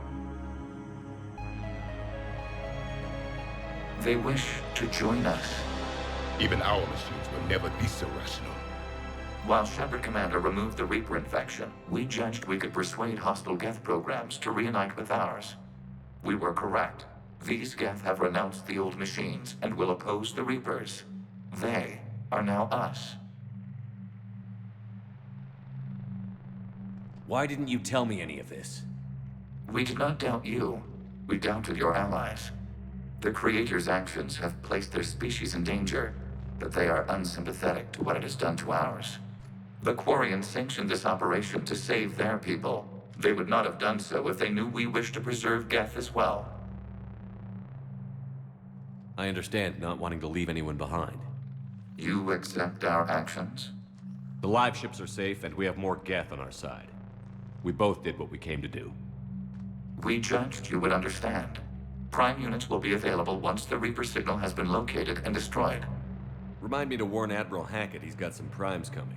They wish to join us. Even our machines will never be so rational. While Shepard Commander removed the Reaper infection, we judged we could persuade hostile Geth programs to reunite with ours. We were correct. These Geth have renounced the old machines and will oppose the Reapers. They are now us. Why didn't you tell me any of this? We did not doubt you. We doubted your allies. The Creator's actions have placed their species in danger, but they are unsympathetic to what it has done to ours. The Quarians sanctioned this operation to save their people. They would not have done so if they knew we wished to preserve Geth as well. I understand not wanting to leave anyone behind. You accept our actions? The live ships are safe, and we have more Geth on our side. We both did what we came to do. We judged you would understand. Prime units will be available once the Reaper signal has been located and destroyed. Remind me to warn Admiral Hackett he's got some primes coming.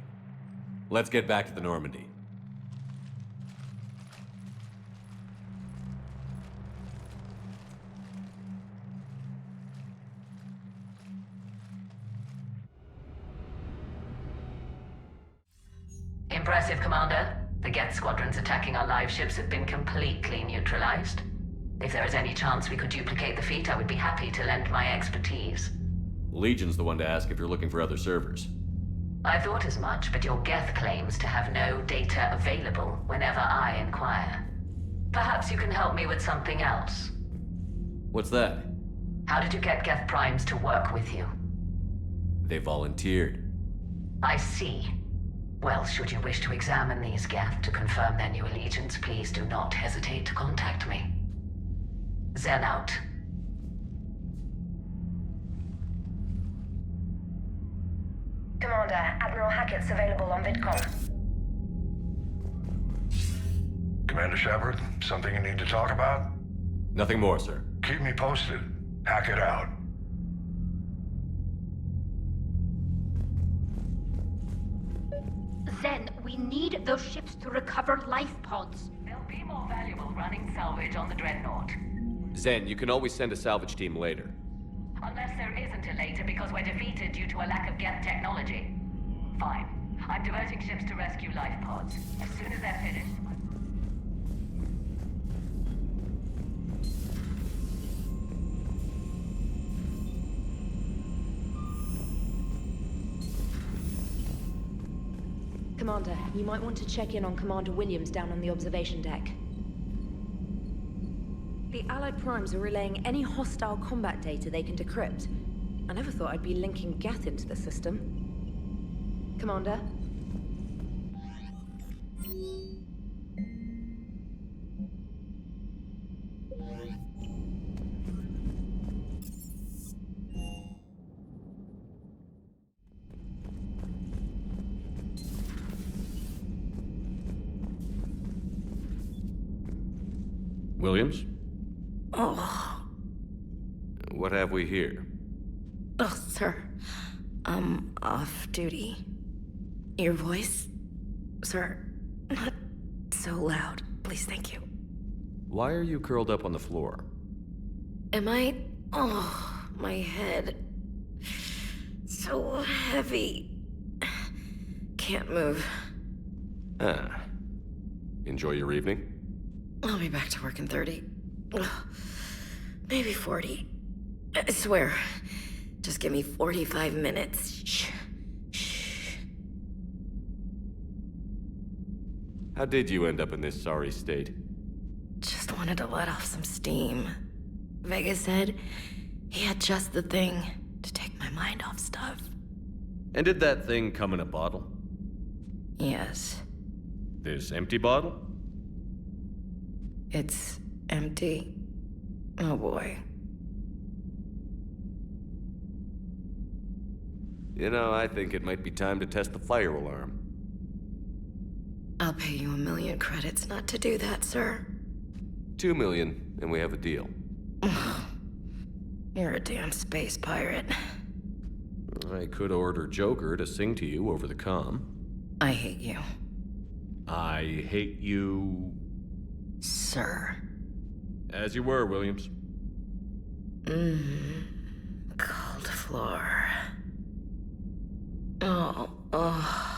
Let's get back to the Normandy. Impressive, Commander. The Geth squadrons attacking our live ships have been completely neutralized. If there is any chance we could duplicate the feat, I would be happy to lend my expertise. Legion's the one to ask if you're looking for other servers. I thought as much, but your Geth claims to have no data available whenever I inquire. Perhaps you can help me with something else. What's that? How did you get Geth primes to work with you? They volunteered. I see. Well, should you wish to examine these Geth to confirm their new allegiance, please do not hesitate to contact me. Zen out. Commander, Admiral Hackett's available on VidCom. Commander Shepard, something you need to talk about? Nothing more, sir. Keep me posted. Hackett out. Zen, we need those ships to recover life pods. They'll be more valuable running salvage on the Dreadnought. Zen, you can always send a salvage team later. Unless there isn't a later because we're defeated due to a lack of Geth technology. Fine. I'm diverting ships to rescue life pods. As soon as they're finished. Commander, you might want to check in on Commander Williams down on the observation deck. The Allied primes are relaying any hostile combat data they can decrypt. I never thought I'd be linking Geth into the system. Commander? Williams? Oh. What have we here? Oh, sir. I'm off duty. Your voice? Sir, not so loud. Please, thank you. Why are you curled up on the floor? Am I? Oh, my head. So heavy. Can't move. Ah. Enjoy your evening? I'll be back to work in 30. Ugh, maybe 40. I swear. Just give me 45 minutes. Shh. Shh. How did you end up in this sorry state? Just wanted to let off some steam. Vega said he had just the thing to take my mind off stuff. And did that thing come in a bottle? Yes. This empty bottle? It's empty. Oh boy. You know, I think it might be time to test the fire alarm. I'll pay you 1,000,000 credits not to do that, sir. 2 million, and we have a deal. You're a damn space pirate. I could order Joker to sing to you over the comm. I hate you. I hate you... Sir. As you were, Williams. Cold floor. Oh.